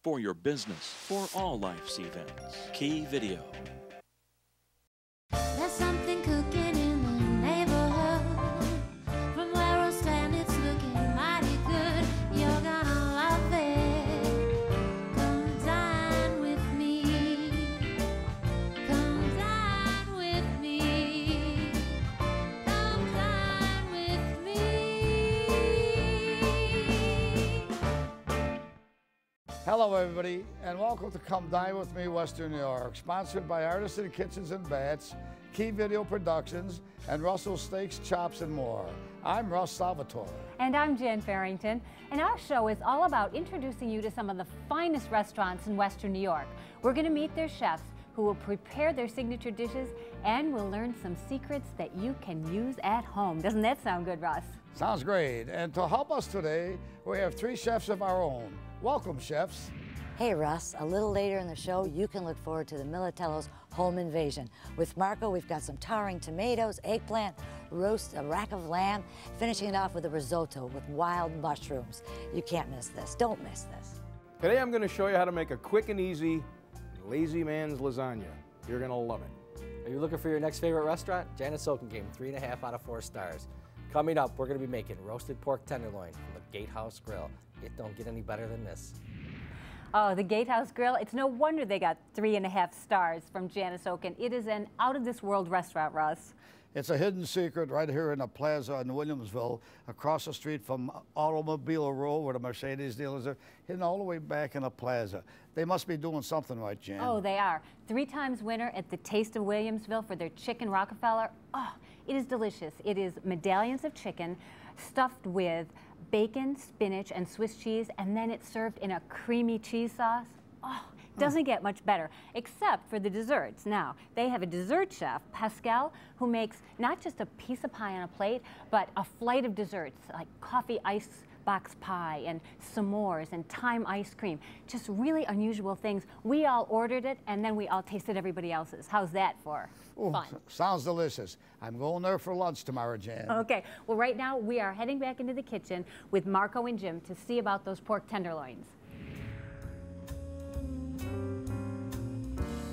for your business, for all life's events. Key Video. There's something cooking in the neighborhood. From where I stand, it's looking mighty good. You're gonna love it. Come dine with me. Come dine with me. Come dine with me. Hello, everybody, and welcome to Come Dine With Me, Western New York, sponsored by Artisan Kitchens and Bats, Key Video Productions, and Russell Steaks, Chops, and more. I'm Russ Salvatore. And I'm Jan Farrington, and our show is all about introducing you to some of the finest restaurants in Western New York. We're going to meet their chefs who will prepare their signature dishes, and we'll learn some secrets that you can use at home. Doesn't that sound good, Russ? Sounds great. And to help us today, we have three chefs of our own. Welcome, chefs. Hey Russ, a little later in the show, you can look forward to the Militello's home invasion. With Marco, we've got some towering tomatoes, eggplant, roast, a rack of lamb, finishing it off with a risotto with wild mushrooms. You can't miss this. Don't miss this. Today I'm going to show you how to make a quick and easy Lazyman Lasagna. You're going to love it. Are you looking for your next favorite restaurant? Janice Oaken gave 3.5 out of 4 stars. Coming up, we're going to be making roasted pork tenderloin from the Gatehouse Grill. It don't get any better than this. Oh, the Gatehouse Grill. It's no wonder they got 3.5 stars from Janice Oaken. It is an out-of-this-world restaurant, Russ. It's a hidden secret right here in the plaza in Williamsville, across the street from Automobile Row, where the Mercedes dealers are, hidden all the way back in the plaza. They must be doing something right, Jan. Oh, they are. 3 times winner at the Taste of Williamsville for their chicken Rockefeller. Oh, it is delicious. It is medallions of chicken stuffed with bacon, spinach, and Swiss cheese, and then it's served in a creamy cheese sauce. Oh, doesn't get much better, except for the desserts. Now, they have a dessert chef, Pascal, who makes not just a piece of pie on a plate, but a flight of desserts, like coffee ice box pie and s'mores and thyme ice cream. Just really unusual things. We all ordered it, and then we all tasted everybody else's. How's that for fun? Sounds delicious. I'm going there for lunch tomorrow, Jan. Okay, well right now we are heading back into the kitchen with Marco and Jim to see about those pork tenderloins.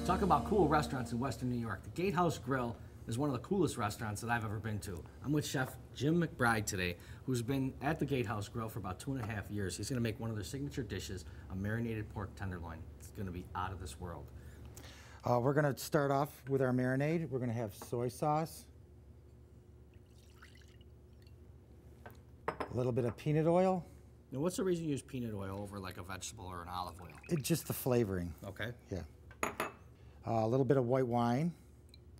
Talk about cool restaurants in Western New York. The Gatehouse Grill is one of the coolest restaurants that I've ever been to. I'm with Chef Jim McBride today, who's been at the Gatehouse Grill for about 2.5 years. He's gonna make one of their signature dishes, a marinated pork tenderloin. It's gonna be out of this world. We're gonna start off with our marinade. We're gonna have soy sauce, a little bit of peanut oil. Now, what's the reason you use peanut oil over like a vegetable or an olive oil? It's just the flavoring. Okay. Yeah. A little bit of white wine.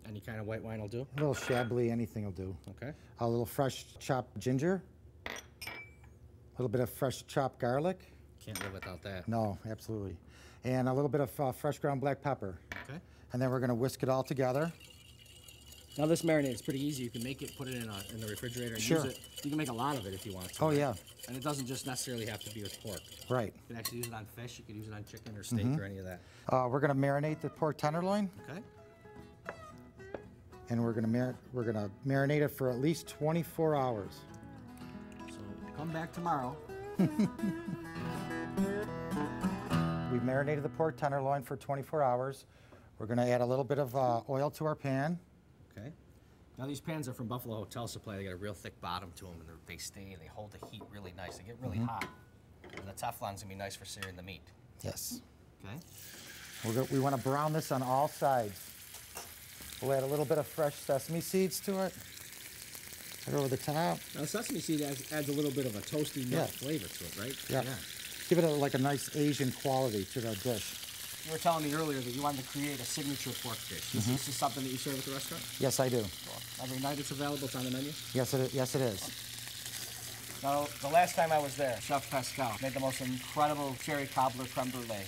Any kind of white wine will do? A little Chablis, anything will do. Okay. A little fresh chopped ginger. A little bit of fresh chopped garlic. Can't live without that. No, absolutely. And a little bit of fresh ground black pepper. Okay. And then we're gonna whisk it all together. Now this marinade is pretty easy. You can make it, put it in the refrigerator and use it. You can make a lot of it if you want to. Oh, yeah. And it doesn't just necessarily have to be with pork. Right. You can actually use it on fish. You could use it on chicken or steak or any of that. We're gonna marinate the pork tenderloin. Okay. And we're gonna marinate it for at least 24 hours. So come back tomorrow. We've marinated the pork tenderloin for 24 hours. We're gonna add a little bit of oil to our pan. Okay. Now these pans are from Buffalo Hotel Supply. They got a real thick bottom to them, and they stay. They hold the heat really nice. They get really hot, and the Teflon's gonna be nice for searing the meat. Yes. Okay. We want to brown this on all sides. We'll add a little bit of fresh sesame seeds to it. Right over the top. Now sesame seed adds a little bit of a toasty milk flavor to it, right? Yeah. Give it like a nice Asian quality to the dish. You were telling me earlier that you wanted to create a signature pork dish. Is this something that you serve at the restaurant? Yes, I do. Cool. Every night it's available. It's on the menu? Yes, it is. Now, the last time I was there, Chef Pascal made the most incredible cherry cobbler creme brulee.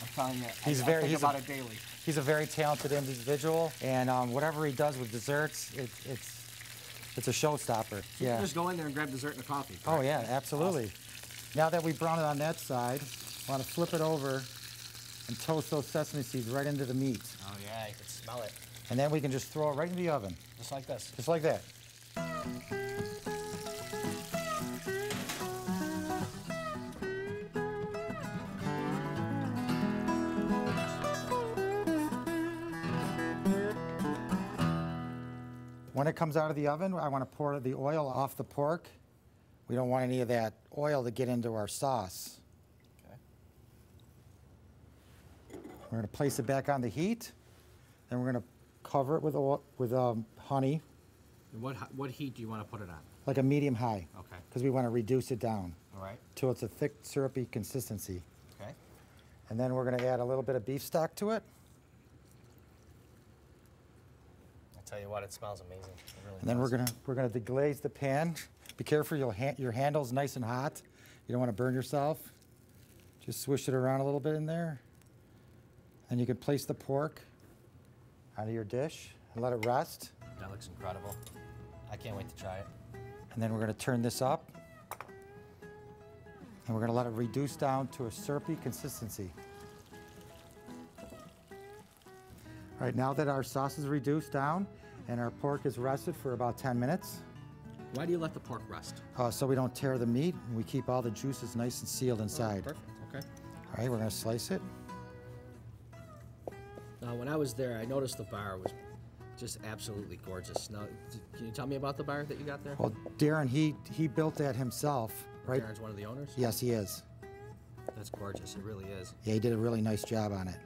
I'm telling you, I think about it daily. He's a very talented individual, and whatever he does with desserts, it's a showstopper. So you can just go in there and grab dessert and a coffee. Oh yeah, absolutely. Awesome. Now that we brown it on that side, I want to flip it over and toast those sesame seeds right into the meat. Oh yeah, you can smell it. And then we can just throw it right in the oven. Just like this. Just like that. When it comes out of the oven, I want to pour the oil off the pork. We don't want any of that oil to get into our sauce. Okay. We're going to place it back on the heat. Then we're going to cover it with honey. And what heat do you want to put it on? Like a medium high. Okay. Because we want to reduce it down. All right. Till it's a thick, syrupy consistency. Okay. And then we're going to add a little bit of beef stock to it. I tell you what, it smells amazing. It really And then does. we're gonna deglaze the pan. Be careful, your handle's nice and hot. You don't want to burn yourself. Just swish it around a little bit in there. And you can place the pork onto your dish and let it rest. That looks incredible. I can't wait to try it. And then we're gonna turn this up. And we're gonna let it reduce down to a syrupy consistency. All right, now that our sauce is reduced down and our pork is rested for about 10 minutes, Why do you let the pork rest? so we don't tear the meat and we keep all the juices nice and sealed inside. Perfect, okay. All right, we're gonna slice it. Now, when I was there, I noticed the bar was just absolutely gorgeous. Now, can you tell me about the bar that you got there? Well, Darren, he built that himself, right? Darren's one of the owners? Yes, he is. That's gorgeous, it really is. Yeah, he did a really nice job on it.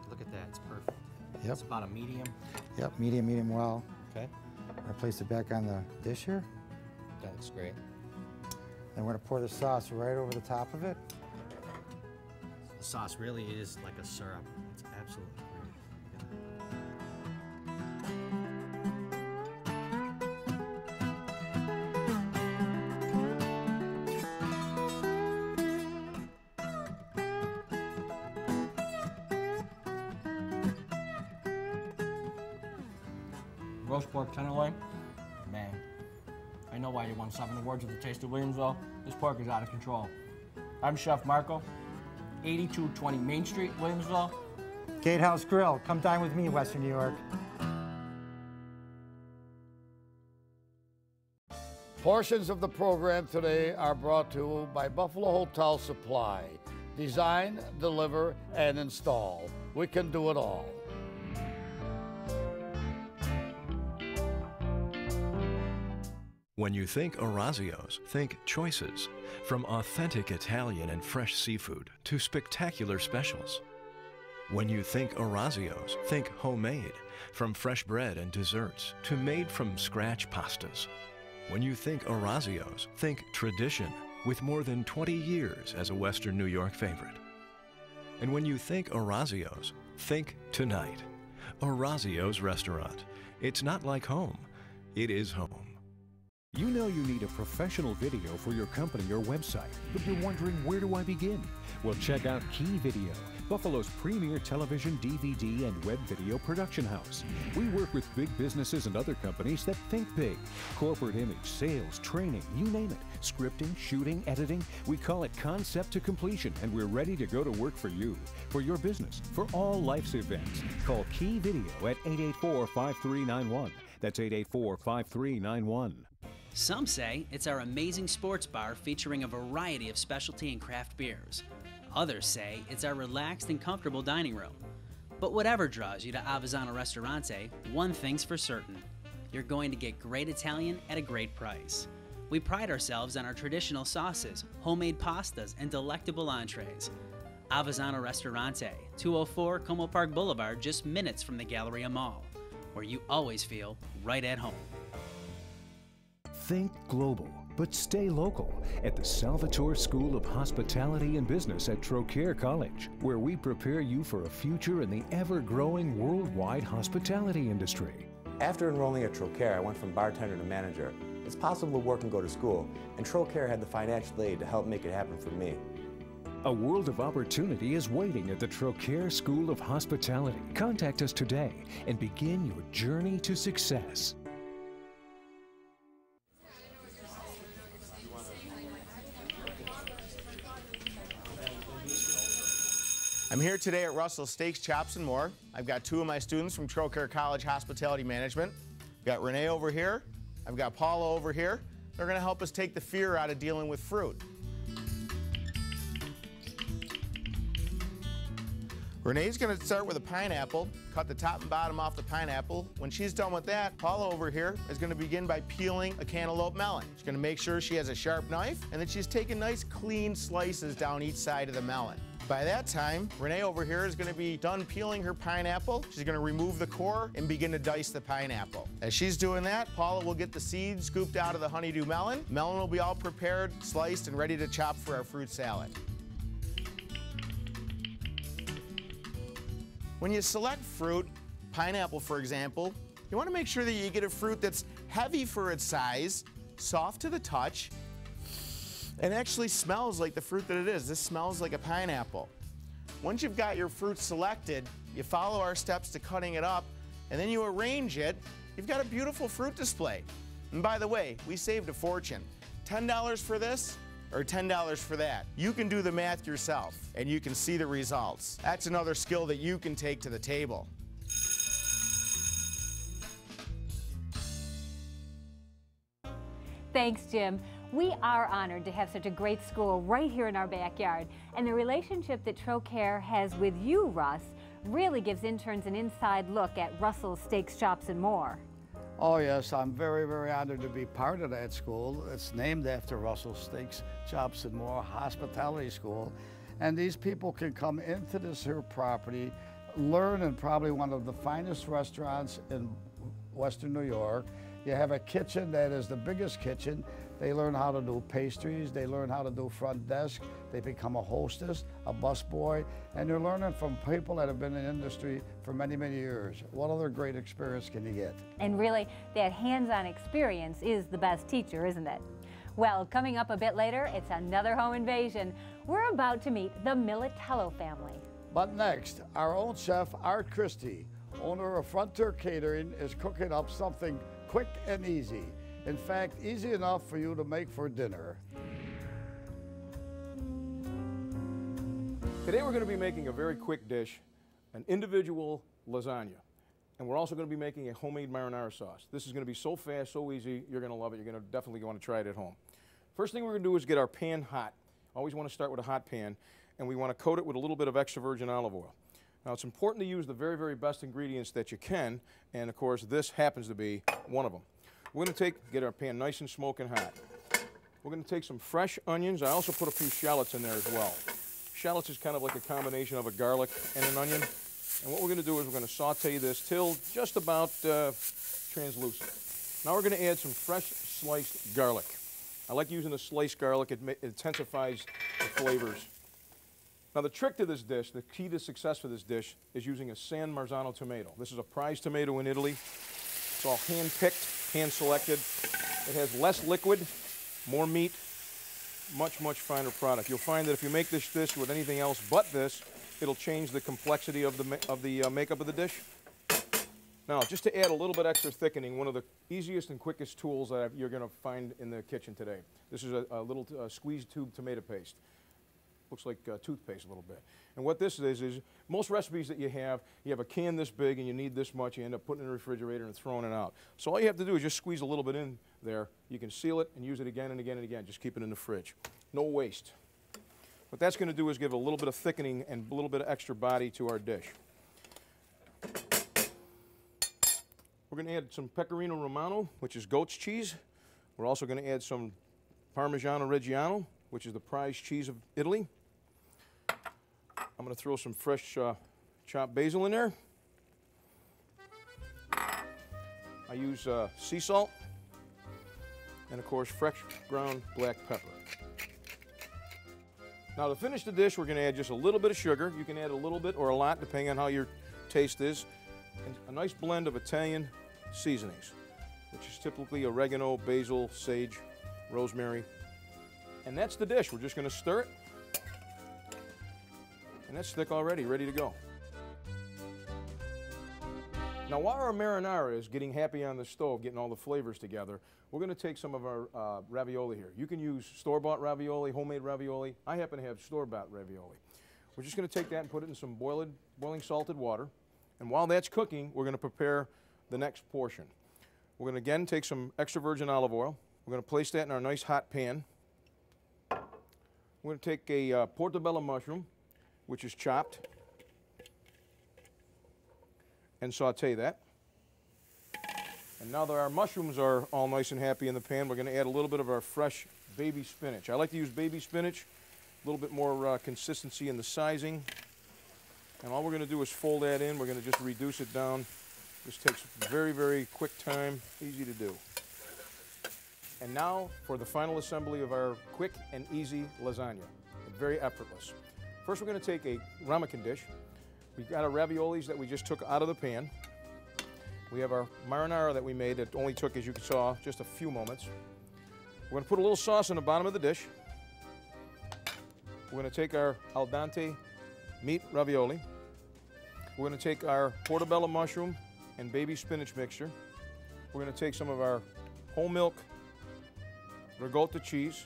Look at that, it's perfect. Yep. It's about a medium. Yep, medium well. Okay. I'm gonna place it back on the dish here. That looks great. And we're gonna pour the sauce right over the top of it. The sauce really is like a syrup. It's absolutely great. Roast pork tenderloin, man. I know why you won 7 awards at the Taste of Williamsville. This pork is out of control. I'm Chef Marco, 8220 Main Street, Williamsville. Gatehouse Grill, come dine with me, Western New York. Portions of the program today are brought to you by Buffalo Hotel Supply. Design, deliver, and install. We can do it all. When you think Orazio's, think choices. From authentic Italian and fresh seafood to spectacular specials. When you think Orazio's, think homemade. From fresh bread and desserts to made-from-scratch pastas. When you think Orazio's, think tradition with more than 20 years as a Western New York favorite. And when you think Orazio's, think tonight. Orazio's Restaurant. It's not like home. It is home. You know you need a professional video for your company or website, but you're wondering, where do I begin? Well, check out Key Video, Buffalo's premier television, DVD, and web video production house. We work with big businesses and other companies that think big. Corporate image, sales, training, you name it. Scripting, shooting, editing. We call it concept to completion, and we're ready to go to work for you, for your business, for all life's events. Call Key Video at 884-5391. That's 884-5391. Some say it's our amazing sports bar featuring a variety of specialty and craft beers. Others say it's our relaxed and comfortable dining room. But whatever draws you to Avezzano Ristorante, one thing's for certain. You're going to get great Italian at a great price. We pride ourselves on our traditional sauces, homemade pastas, and delectable entrees. Avezzano Ristorante, 204 Como Park Boulevard, just minutes from the Galleria Mall, where you always feel right at home. Think global, but stay local at the Salvatore School of Hospitality and Business at Trocaire College, where we prepare you for a future in the ever-growing worldwide hospitality industry. After enrolling at Trocaire, I went from bartender to manager. It's possible to work and go to school, and Trocaire had the financial aid to help make it happen for me. A world of opportunity is waiting at the Trocaire School of Hospitality. Contact us today and begin your journey to success. I'm here today at Russell's Steaks, Chops, and More. I've got 2 of my students from Trocaire College Hospitality Management. I've got Renee over here. I've got Paula over here. They're going to help us take the fear out of dealing with fruit. Renee's going to start with a pineapple, cut the top and bottom off the pineapple. When she's done with that, Paula over here is going to begin by peeling a cantaloupe melon. She's going to make sure she has a sharp knife, and then she's taking nice clean slices down each side of the melon. By that time, Renee over here is going to be done peeling her pineapple. She's going to remove the core and begin to dice the pineapple. As she's doing that, Paula will get the seeds scooped out of the honeydew melon. Melon will be all prepared, sliced, and ready to chop for our fruit salad. When you select fruit, pineapple for example, you want to make sure that you get a fruit that's heavy for its size, soft to the touch, and actually smells like the fruit that it is. This smells like a pineapple. Once you've got your fruit selected, you follow our steps to cutting it up, and then you arrange it, you've got a beautiful fruit display. And by the way, we saved a fortune. $10 for this, or $10 for that. You can do the math yourself, and you can see the results. That's another skill that you can take to the table. Thanks, Jim. We are honored to have such a great school right here in our backyard. And the relationship that TroCare has with you, Russ, really gives interns an inside look at Russell's Steaks, Chops, and More. Oh yes, I'm very, very honored to be part of that school. It's named after Russell Steaks, Chops, and More Hospitality School. And these people can come into this here property, learn in probably one of the finest restaurants in Western New York. You have a kitchen that is the biggest kitchen. They learn how to do pastries, they learn how to do front desk, they become a hostess, a busboy, and they're learning from people that have been in the industry for many, many years. What other great experience can you get? And really, that hands-on experience is the best teacher, isn't it? Well, coming up a bit later, it's another home invasion. We're about to meet the Militello family. But next, our own chef, Art Christie, owner of Frontier Catering, is cooking up something quick and easy. In fact, easy enough for you to make for dinner. Today we're going to be making a very quick dish, an individual lasagna. And we're also going to be making a homemade marinara sauce. This is going to be so fast, so easy, you're going to love it. You're going to definitely want to try it at home. First thing we're going to do is get our pan hot. Always want to start with a hot pan, and we want to coat it with a little bit of extra virgin olive oil. Now it's important to use the very, very best ingredients that you can, and of course this happens to be one of them. We're going to get our pan nice and smoking hot. We're going to take some fresh onions. I also put a few shallots in there as well. Shallots is kind of like a combination of a garlic and an onion. And what we're going to do is we're going to saute this till just about translucent. Now we're going to add some fresh sliced garlic. I like using the sliced garlic. It intensifies the flavors. Now the trick to this dish, the key to success for this dish, is using a San Marzano tomato. This is a prize tomato in Italy. It's all hand-picked, hand-selected. It has less liquid, more meat, much, much finer product. You'll find that if you make this dish with anything else but this, it'll change the complexity of the makeup of the dish. Now, just to add a little bit extra thickening, one of the easiest and quickest tools that you're going to find in the kitchen today. This is a little squeezed tube tomato paste. Looks like toothpaste a little bit. And what this is most recipes that you have a can this big and you need this much, you end up putting it in the refrigerator and throwing it out. So all you have to do is just squeeze a little bit in there. You can seal it and use it again and again and again. Just keep it in the fridge. No waste. What that's going to do is give a little bit of thickening and a little bit of extra body to our dish. We're going to add some Pecorino Romano, which is goat's cheese. We're also going to add some Parmigiano Reggiano, which is the prize cheese of Italy. I'm going to throw some fresh chopped basil in there. I use sea salt and, of course, fresh ground black pepper. Now, to finish the dish, we're going to add just a little bit of sugar. You can add a little bit or a lot, depending on how your taste is. And a nice blend of Italian seasonings, which is typically oregano, basil, sage, rosemary. And that's the dish. We're just going to stir it. And that's thick already, ready to go. Now, while our marinara is getting happy on the stove, getting all the flavors together, we're going to take some of our ravioli here. You can use store-bought ravioli, homemade ravioli. I happen to have store-bought ravioli. We're just going to take that and put it in some boiling salted water. And while that's cooking, we're going to prepare the next portion. We're going to again take some extra virgin olive oil. We're going to place that in our nice hot pan. We're going to take a portobello mushroom, which is chopped. and saute that. And now that our mushrooms are all nice and happy in the pan, we're going to add a little bit of our fresh baby spinach. I like to use baby spinach, a little bit more consistency in the sizing. And all we're going to do is fold that in. We're going to just reduce it down. This takes very, very quick time, easy to do. And now for the final assembly of our quick and easy lasagna. Very effortless. First, we're going to take a ramekin dish. We've got our raviolis that we just took out of the pan. We have our marinara that we made that only took, as you saw, just a few moments. We're going to put a little sauce in the bottom of the dish. We're going to take our al dente meat ravioli. We're going to take our portobello mushroom and baby spinach mixture. We're going to take some of our whole milk ricotta cheese.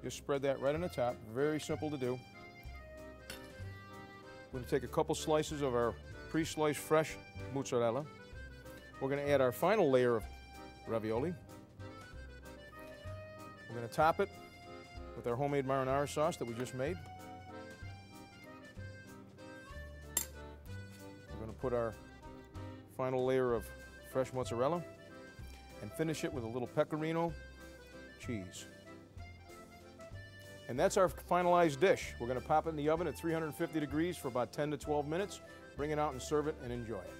Just spread that right on the top. Very simple to do. We're going to take a couple slices of our pre-sliced fresh mozzarella. We're going to add our final layer of ravioli. We're going to top it with our homemade marinara sauce that we just made. We're going to put our final layer of fresh mozzarella and finish it with a little pecorino cheese. And that's our finalized dish. We're going to pop it in the oven at 350 degrees for about 10 to 12 minutes. Bring it out and serve it and enjoy it.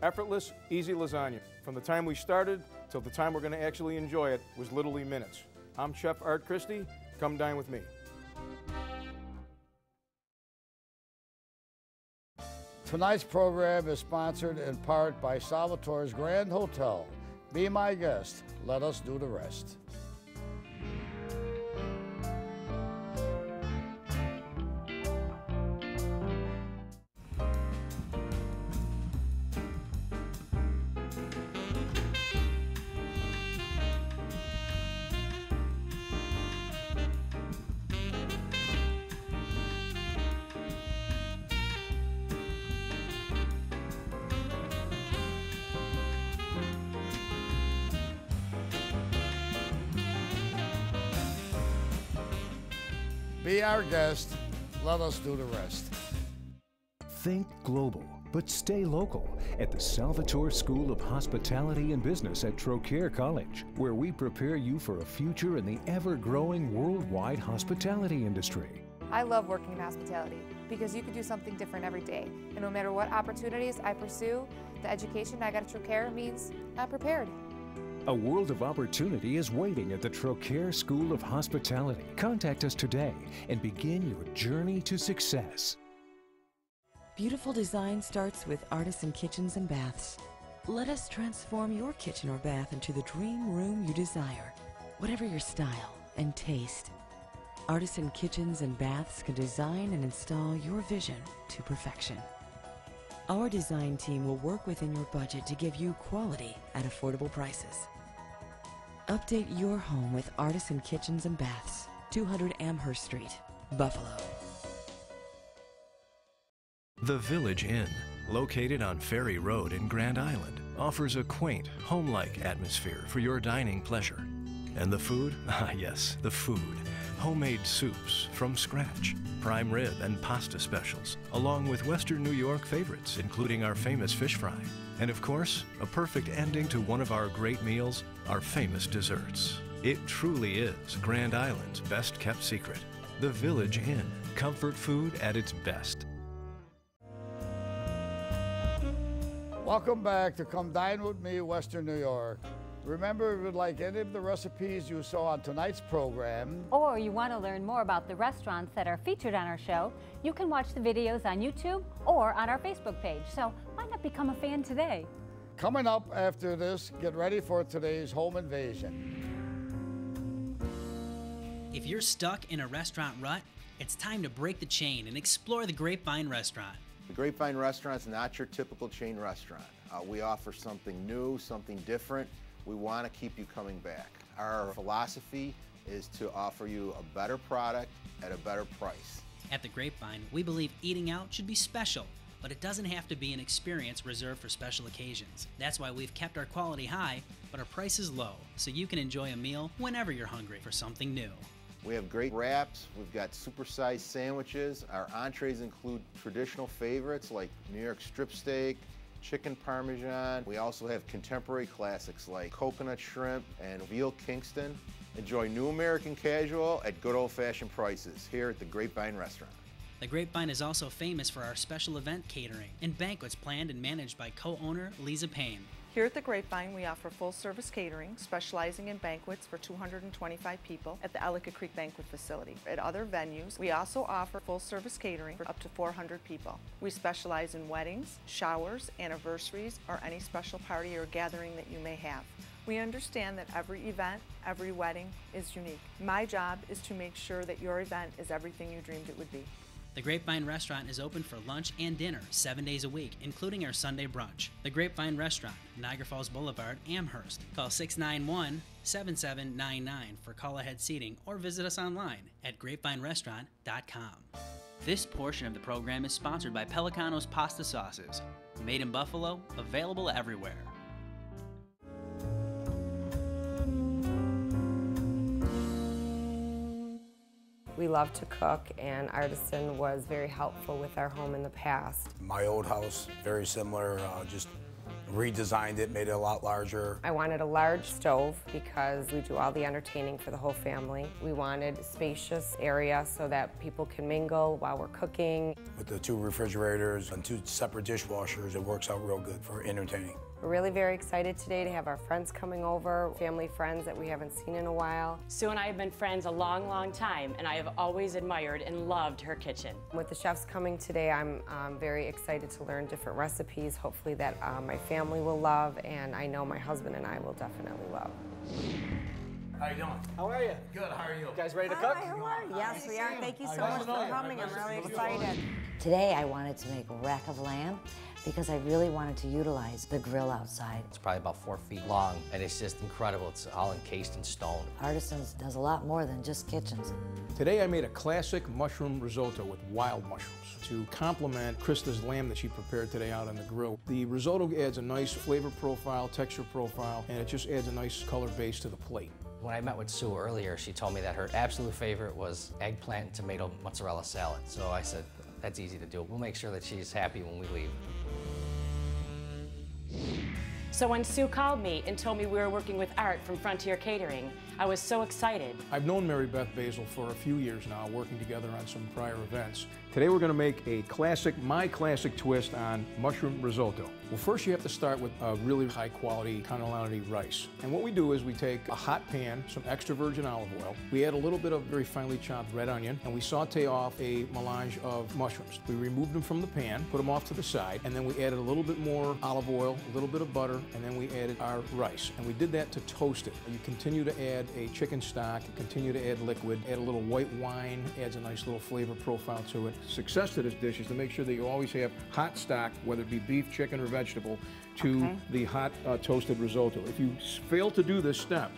Effortless, easy lasagna. From the time we started till the time we're going to actually enjoy it was literally minutes. I'm Chef Art Christie. Come dine with me. Tonight's program is sponsored in part by Salvatore's Grand Hotel. Be my guest. Let us do the rest. Be our guest. Let us do the rest. Think global, but stay local at the Salvatore School of Hospitality and Business at Trocaire College, where we prepare you for a future in the ever-growing worldwide hospitality industry. I love working in hospitality because you can do something different every day. And no matter what opportunities I pursue, the education I got at Trocaire means I'm prepared. A world of opportunity is waiting at the Trocaire School of Hospitality. Contact us today and begin your journey to success. Beautiful design starts with Artisan Kitchens and Baths. Let us transform your kitchen or bath into the dream room you desire, whatever your style and taste. Artisan Kitchens and Baths can design and install your vision to perfection. Our design team will work within your budget to give you quality at affordable prices. Update your home with Artisan Kitchens and Baths, 200 Amherst Street, Buffalo. The Village Inn, located on Ferry Road in Grand Island, offers a quaint, home-like atmosphere for your dining pleasure. And the food? Ah yes, the food. Homemade soups from scratch, prime rib and pasta specials, along with Western New York favorites, including our famous fish fry. And of course, a perfect ending to one of our great meals, our famous desserts. It truly is Grand Island's best-kept secret. The Village Inn, comfort food at its best. Welcome back to Come Dine With Me, Western New York. Remember, if you'd like any of the recipes you saw on tonight's program, or you want to learn more about the restaurants that are featured on our show, you can watch the videos on YouTube or on our Facebook page. So why not become a fan today? Coming up after this, get ready for today's home invasion. If you're stuck in a restaurant rut, it's time to break the chain and explore the Grapevine Restaurant. The Grapevine Restaurant is not your typical chain restaurant. We offer something new, something different. We want to keep you coming back. Our philosophy is to offer you a better product at a better price. At the Grapevine, we believe eating out should be special, but it doesn't have to be an experience reserved for special occasions. That's why we've kept our quality high, but our prices low, so you can enjoy a meal whenever you're hungry for something new. We have great wraps. We've got supersized sandwiches. Our entrees include traditional favorites like New York strip steak, chicken parmesan. We also have contemporary classics like coconut shrimp and veal Kingston. Enjoy new American casual at good old-fashioned prices here at the Grapevine Restaurant. The Grapevine is also famous for our special event catering and banquets planned and managed by co-owner Lisa Payne. Here at the Grapevine, we offer full-service catering, specializing in banquets for 225 people at the Ellicott Creek Banquet Facility. At other venues, we also offer full-service catering for up to 400 people. We specialize in weddings, showers, anniversaries, or any special party or gathering that you may have. We understand that every event, every wedding is unique. My job is to make sure that your event is everything you dreamed it would be. The Grapevine Restaurant is open for lunch and dinner 7 days a week, including our Sunday brunch. The Grapevine Restaurant, Niagara Falls Boulevard, Amherst. Call 691-7799 for call-ahead seating or visit us online at grapevinerestaurant.com. This portion of the program is sponsored by Pelicano's Pasta Sauces. Made in Buffalo, available everywhere. We love to cook, and Artisan was very helpful with our home in the past. My old house, very similar, just redesigned it, made it a lot larger. I wanted a large stove because we do all the entertaining for the whole family. We wanted a spacious area so that people can mingle while we're cooking. With the 2 refrigerators and 2 separate dishwashers, it works out real good for entertaining. We're really very excited today to have our friends coming over, family friends that we haven't seen in a while. Sue and I have been friends a long, long time, and I have always admired and loved her kitchen. With the chefs coming today, I'm very excited to learn different recipes, hopefully that my family will love, and I know my husband and I will definitely love. How you doing? How are you? Good, how are you? You guys ready to cook? Hi, how are you? Yes, we are. Thank you so much for coming. I'm really excited. Today I wanted to make a rack of lamb because I really wanted to utilize the grill outside. It's probably about 4 feet long, and it's just incredible. It's all encased in stone. Artisans does a lot more than just kitchens. Today I made a classic mushroom risotto with wild mushrooms to complement Krista's lamb that she prepared today out on the grill. The risotto adds a nice flavor profile, texture profile, and it just adds a nice color base to the plate. When I met with Sue earlier, she told me that her absolute favorite was eggplant and tomato mozzarella salad. So I said, that's easy to do. We'll make sure that she's happy when we leave. So when Sue called me and told me we were working with Art from Frontier Catering, I was so excited. I've known Mary Beth Basil for a few years now, working together on some prior events. Today we're going to make a classic, my classic twist on mushroom risotto. Well, first you have to start with a really high quality cannellini rice. And what we do is we take a hot pan, some extra virgin olive oil, we add a little bit of very finely chopped red onion, and we saute off a melange of mushrooms. We removed them from the pan, put them off to the side, and then we added a little bit more olive oil, a little bit of butter, and then we added our rice. And we did that to toast it. You continue to add a chicken stock, continue to add liquid, add a little white wine, adds a nice little flavor profile to it. Success to this dish is to make sure that you always have hot stock, whether it be beef, chicken, or vegetable, to the hot toasted risotto. If you fail to do this step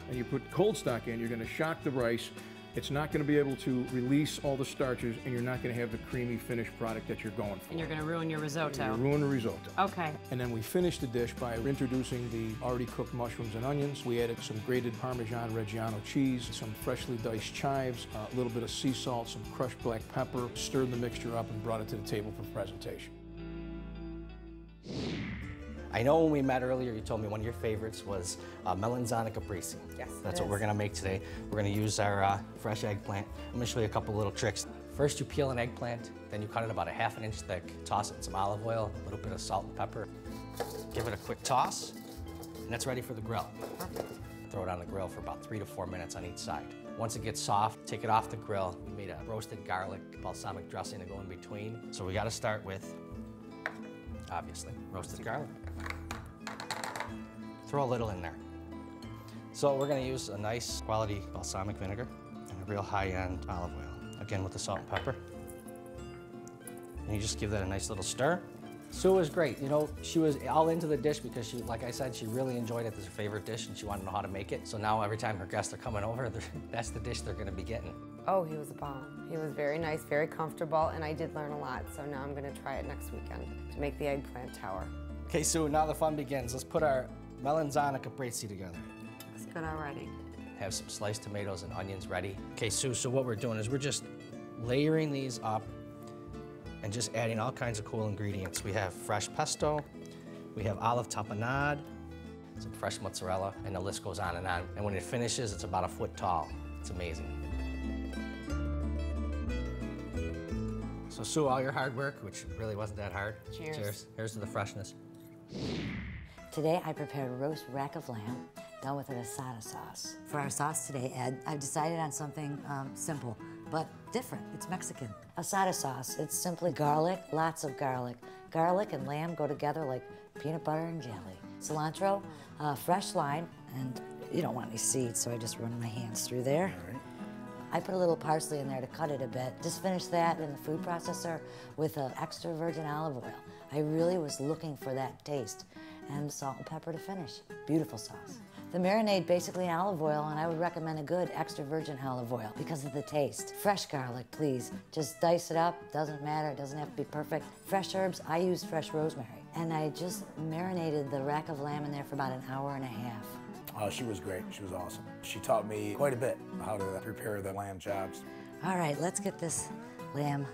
and you put cold stock in, you're going to shock the rice. It's not going to be able to release all the starches, and you're not going to have the creamy finished product that you're going for. And you're going to ruin your risotto. You'll ruin the risotto. Okay. And then we finished the dish by introducing the already cooked mushrooms and onions. We added some grated Parmesan Reggiano cheese, some freshly diced chives, a little bit of sea salt, some crushed black pepper, stirred the mixture up and brought it to the table for presentation. I know when we met earlier, you told me one of your favorites was melanzana caprese. Yes, That's what we're gonna make today. We're gonna use our fresh eggplant. I'm gonna show you a couple little tricks. First, you peel an eggplant, then you cut it about a ½ inch thick, toss it in some olive oil, a little bit of salt and pepper. Give it a quick toss, and that's ready for the grill. Throw it on the grill for about 3 to 4 minutes on each side. Once it gets soft, take it off the grill. We made a roasted garlic balsamic dressing to go in between. So we gotta start with, obviously, roasted garlic. Throw a little in there. So we're gonna use a nice quality balsamic vinegar and a real high-end olive oil, again with the salt and pepper. And you just give that a nice little stir. Sue was great. You know, she was all into the dish because she, like I said, she really enjoyed it. It's her favorite dish and she wanted to know how to make it. So now every time her guests are coming over, that's the dish they're gonna be getting. Oh, he was a bomb. He was very nice, very comfortable, and I did learn a lot. So now I'm gonna try it next weekend to make the eggplant tower. Okay, Sue, now the fun begins. Let's put our melanzana caprese together. Looks good already. have some sliced tomatoes and onions ready. Okay, Sue, so what we're doing is we're just layering these up and just adding all kinds of cool ingredients. We have fresh pesto, we have olive tapenade, some fresh mozzarella, and the list goes on. And when it finishes, it's about a foot tall. It's amazing. So Sue, all your hard work, which really wasn't that hard. Cheers. Cheers. Here's to the freshness. Today I prepared a roast rack of lamb done with an asada sauce. For our sauce today, Ed, I've decided on something simple, but different. It's Mexican. Asada sauce, it's simply garlic, lots of garlic. Garlic and lamb go together like peanut butter and jelly. Cilantro, fresh lime, and you don't want any seeds, so I just run my hands through there. I put a little parsley in there to cut it a bit. Just finished that in the food processor with an extra virgin olive oil. I really was looking for that taste. And salt and pepper to finish. Beautiful sauce. The marinade basically in olive oil, and I would recommend a good extra virgin olive oil because of the taste. Fresh garlic, please. Just dice it up, doesn't matter, it doesn't have to be perfect. Fresh herbs, I use fresh rosemary. And I just marinated the rack of lamb in there for about an hour and a half. Oh, she was great. She was awesome. She taught me quite a bit how to prepare the lamb chops. All right, let's get this lamb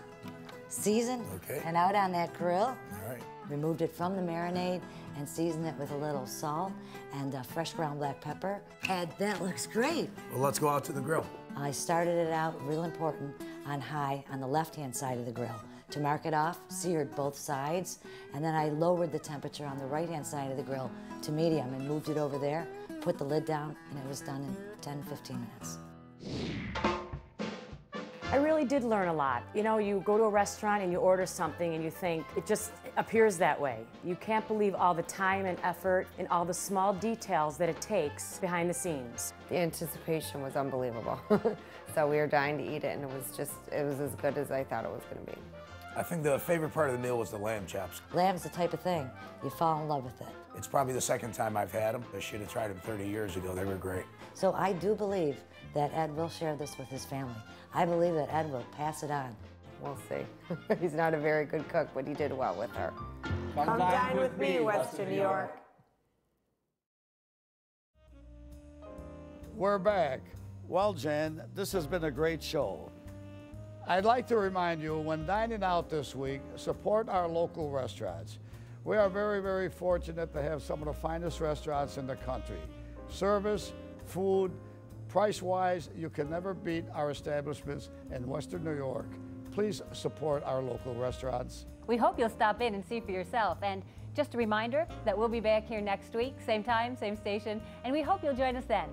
seasoned Okay. and out on that grill. All right. Removed it from the marinade and seasoned it with a little salt and fresh ground black pepper. And that looks great. Well, let's go out to the grill. I started it out, real important, on high on the left-hand side of the grill. To mark it off, seared both sides, and then I lowered the temperature on the right-hand side of the grill to medium and moved it over there, put the lid down, and it was done in 10, 15 minutes. I really did learn a lot. You know, you go to a restaurant and you order something and you think it just appears that way. You can't believe all the time and effort and all the small details that it takes behind the scenes. The anticipation was unbelievable. So we were dying to eat it, and it was as good as I thought it was going to be. I think the favorite part of the meal was the lamb chops. Lamb's the type of thing, you fall in love with it. It's probably the second time I've had them. I should have tried them 30 years ago. They were great. So I do believe that Ed will share this with his family. I believe that Ed will pass it on. We'll see. He's not a very good cook, but he did well with her. Come dine with me, Western New York. We're back. Well, Jen, this has been a great show. I'd like to remind you, when dining out this week, support our local restaurants. We are very, very fortunate to have some of the finest restaurants in the country. Service, food, price-wise, you can never beat our establishments in Western New York. Please support our local restaurants. We hope you'll stop in and see for yourself. And just a reminder that we'll be back here next week, same time, same station, and we hope you'll join us then.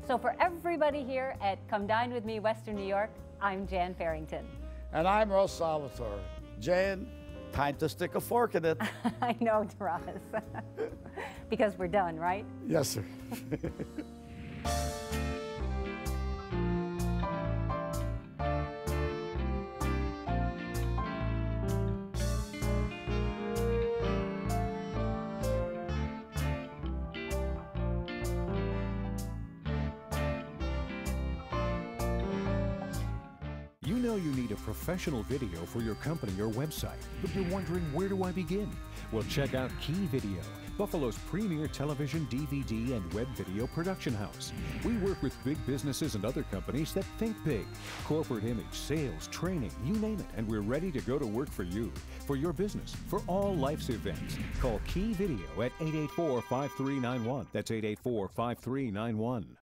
So for everybody here at Come Dine With Me, Western New York, I'm Jan Farrington. And I'm Russ Salvatore. Jan, time to stick a fork in it. I know, Ross. Because we're done, right? Yes, sir. You know you need a professional video for your company or website, but you're wondering, where do I begin? Well, check out Key Video, Buffalo's premier television, DVD, and web video production house. We work with big businesses and other companies that think big. Corporate image, sales, training, you name it, and we're ready to go to work for you, for your business, for all life's events. Call Key Video at 884-5391. That's 884-5391.